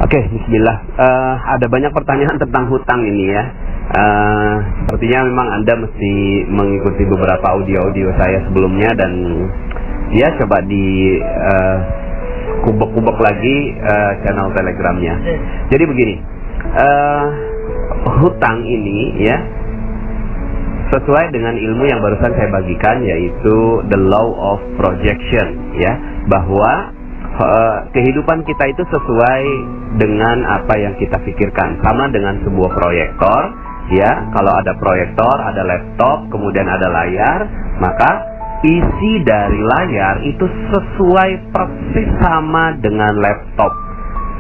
Oke, bismillah. Ada banyak pertanyaan tentang hutang ini ya. Sepertinya memang Anda mesti mengikuti beberapa audio-audio saya sebelumnya dan ya coba di kubek-kubek lagi channel Telegramnya. Jadi begini, hutang ini ya sesuai dengan ilmu yang barusan saya bagikan, yaitu the law of projection ya, bahwa kehidupan kita itu sesuai dengan apa yang kita pikirkan. Sama dengan sebuah proyektor ya, kalau ada proyektor, ada laptop, kemudian ada layar, maka isi dari layar itu sesuai persis sama dengan laptop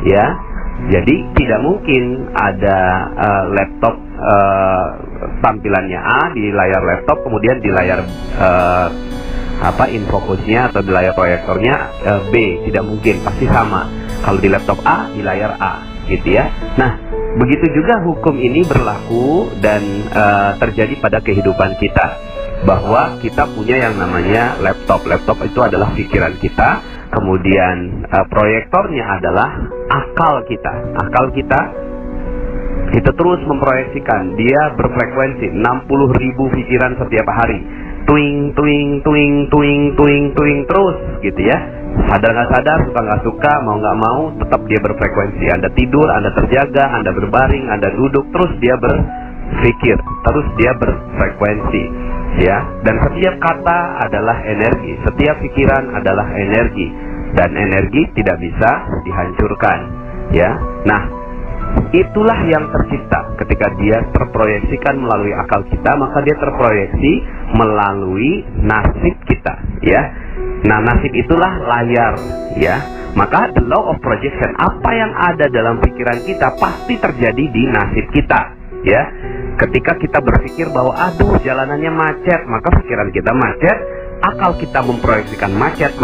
ya. Jadi tidak mungkin ada laptop tampilannya A di layar laptop, kemudian di layar infocusnya atau di layar proyektornya B. Tidak mungkin, pasti sama. Kalau di laptop A, di layar A gitu ya. Nah, begitu juga hukum ini berlaku dan terjadi pada kehidupan kita, bahwa kita punya yang namanya laptop. Laptop itu adalah pikiran kita, kemudian proyektornya adalah akal kita. Akal kita itu terus memproyeksikan, dia berfrekuensi 60.000 pikiran setiap hari. Twing, twing, twing, twing, twing, twing terus gitu ya. Sadar nggak sadar, suka nggak suka, mau nggak mau, tetap dia berfrekuensi. Anda tidur, Anda terjaga, Anda berbaring, Anda duduk, terus dia berpikir, terus dia berfrekuensi ya. Dan setiap kata adalah energi, setiap pikiran adalah energi, dan energi tidak bisa dihancurkan ya. Nah, itulah yang tercipta ketika dia terproyeksikan melalui akal kita, maka dia terproyeksi melalui nasib kita ya. Nah, nasib itulah layar ya. Maka the law of projection, apa yang ada dalam pikiran kita pasti terjadi di nasib kita ya. Ketika kita berpikir bahwa aduh jalanannya macet, maka pikiran kita macet, akal kita memproyeksikan macet.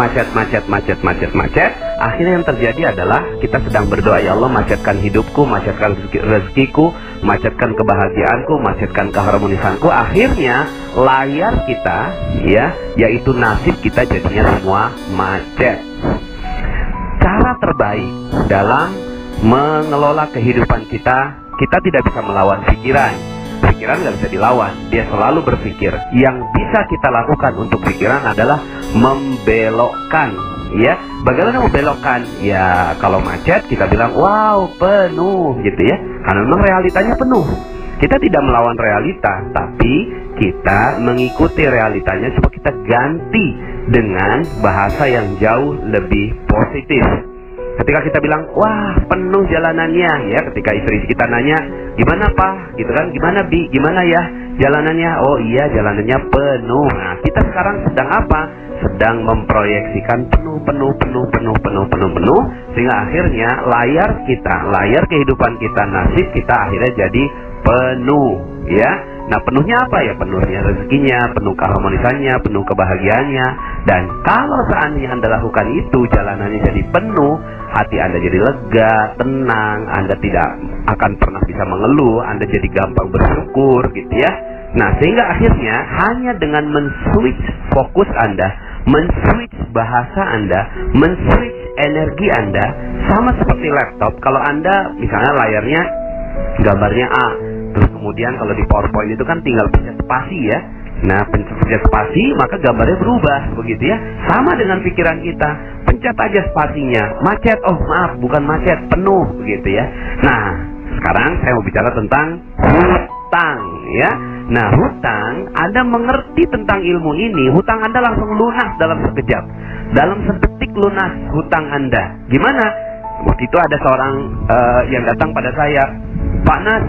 Akhirnya yang terjadi adalah kita sedang berdoa, ya Allah macetkan hidupku, macetkan rezekiku, macetkan kebahagiaanku, macetkan keharmonisanku. Akhirnya layar kita ya, yaitu nasib kita, jadinya semua macet. Cara terbaik dalam mengelola kehidupan kita, kita tidak bisa melawan pikiran. Pikiran nggak bisa dilawan, dia selalu berpikir. Yang bisa kita lakukan untuk pikiran adalah membelokkan ya. Bagaimana membelokkan? Ya kalau macet kita bilang wow penuh gitu ya, karena memang realitanya penuh. Kita tidak melawan realita, tapi kita mengikuti realitanya supaya kita ganti dengan bahasa yang jauh lebih positif. Ketika kita bilang, wah penuh jalanannya ya, ketika istri kita nanya, gimana Pak? Gitu kan, gimana Bi? Gimana ya jalanannya? Oh iya jalanannya penuh. Nah kita sekarang sedang apa? Sedang memproyeksikan penuh, sehingga akhirnya layar kita, layar kehidupan kita, nasib kita akhirnya jadi penuh ya. Nah penuhnya apa ya? Penuhnya rezekinya, penuh keharmonisannya, penuh kebahagiaannya. Dan kalau seandainya Anda lakukan itu, jalanannya jadi penuh, hati Anda jadi lega, tenang, Anda tidak akan pernah bisa mengeluh, Anda jadi gampang bersyukur gitu ya. Nah sehingga akhirnya hanya dengan men-switch fokus Anda, men-switch bahasa Anda, men-switch energi Anda, sama seperti laptop. Kalau Anda misalnya layarnya gambarnya A, terus kemudian kalau di PowerPoint itu kan tinggal pencet spasi ya. Nah pencet spasi maka gambarnya berubah begitu ya. Sama dengan pikiran kita, pencet aja spasinya, macet, oh maaf bukan macet, penuh begitu ya. Nah sekarang saya mau bicara tentang hutang ya. Nah hutang, Anda mengerti tentang ilmu ini, hutang Anda langsung lunas dalam sekejap, dalam sedetik lunas hutang Anda. Gimana? Waktu itu ada seorang yang datang pada saya, Pak Nas,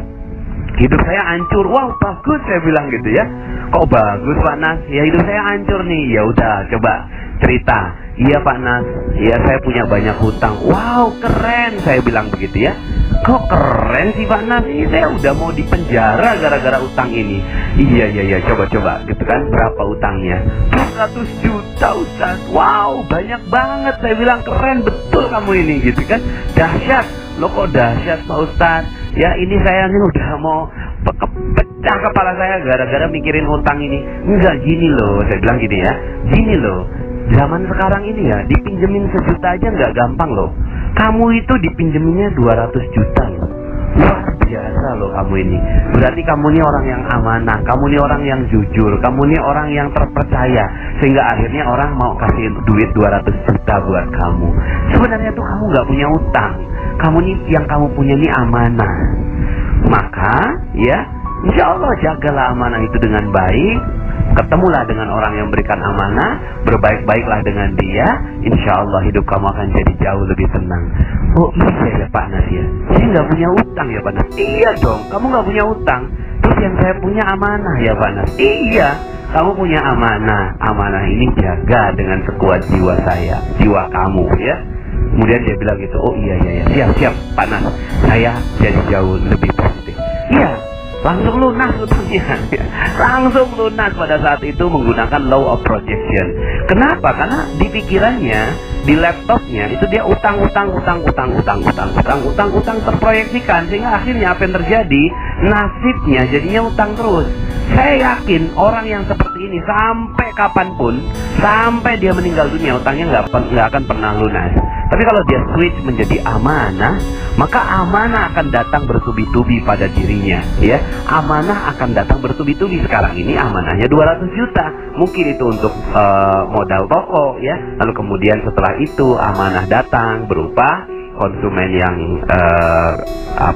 hidup saya hancur. Wow bagus, saya bilang gitu ya. Kok bagus Pak Nas? Ya hidup saya hancur nih. Ya udah coba cerita. Iya Pak Nas, ya saya punya banyak hutang. Wow keren, saya bilang begitu ya. Kok keren sih Pak Nas? Ini saya udah mau dipenjara gara-gara utang ini. Iya coba gitu kan. Berapa utangnya? 200 juta Ustaz. Wow banyak banget, saya bilang keren betul kamu ini gitu kan. Dahsyat. Loh kok dahsyat Pak Ustaz? Ya ini saya ini udah mau pecah kepala saya gara-gara mikirin hutang ini. Enggak gini loh, saya bilang gini ya. Gini loh, zaman sekarang ini ya dipinjemin 1 juta aja nggak gampang loh. Kamu itu dipinjeminnya 200 juta loh. Luar biasa loh kamu ini. Berarti kamu ini orang yang amanah, kamu ini orang yang jujur, kamu ini orang yang terpercaya, sehingga akhirnya orang mau kasih duit 200 juta buat kamu. Sebenarnya tuh kamu gak punya utang. Kamu ini, yang kamu punya ini amanah. Maka ya, insya Allah jagalah amanah itu dengan baik. Ketemulah dengan orang yang berikan amanah, berbaik-baiklah dengan dia, insya Allah hidup kamu akan jadi jauh lebih tenang. Oh iya ya Pak Nas ya, saya nggak punya utang ya Pak Nas. Iya dong, kamu nggak punya utang. Terus yang saya punya amanah ya Pak Nas. Iya, kamu punya amanah. Amanah ini jaga dengan sekuat jiwa saya, jiwa kamu ya. Kemudian dia bilang gitu, oh iya siap Pak Nas, saya jadi jauh lebih positif. Iya. Langsung lunas utangnya. Langsung lunas pada saat itu menggunakan law of projection. Kenapa? Karena di pikirannya, di laptopnya itu dia utang terproyeksikan, sehingga akhirnya apa yang terjadi? Nasibnya jadinya utang terus. Saya yakin orang yang seperti ini sampai kapanpun, sampai dia meninggal dunia, utangnya nggak akan pernah lunas. Tapi kalau dia switch menjadi amanah, maka amanah akan datang bertubi-tubi pada dirinya, ya. Amanah akan datang bertubi-tubi. Sekarang ini amanahnya 200 juta. Mungkin itu untuk modal toko, ya. Lalu kemudian setelah itu amanah datang berupa konsumen yang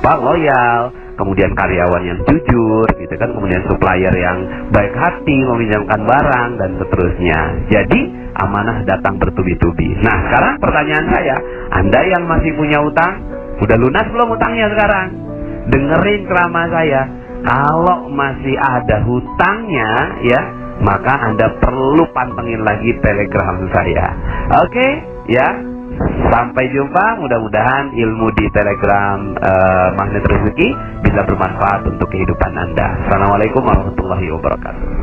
loyal, kemudian karyawan yang jujur, gitu kan, kemudian supplier yang baik hati meminjamkan barang dan seterusnya. Jadi amanah datang bertubi-tubi. Nah, sekarang pertanyaan saya, Anda yang masih punya utang, udah lunas belum utangnya sekarang? Dengerin ceramah saya. Kalau masih ada hutangnya, ya, maka Anda perlu pantengin lagi Telegram saya. Oke, ya. Sampai jumpa. Mudah-mudahan ilmu di Telegram Magnet Rezeki bisa bermanfaat untuk kehidupan Anda. Assalamualaikum warahmatullahi wabarakatuh.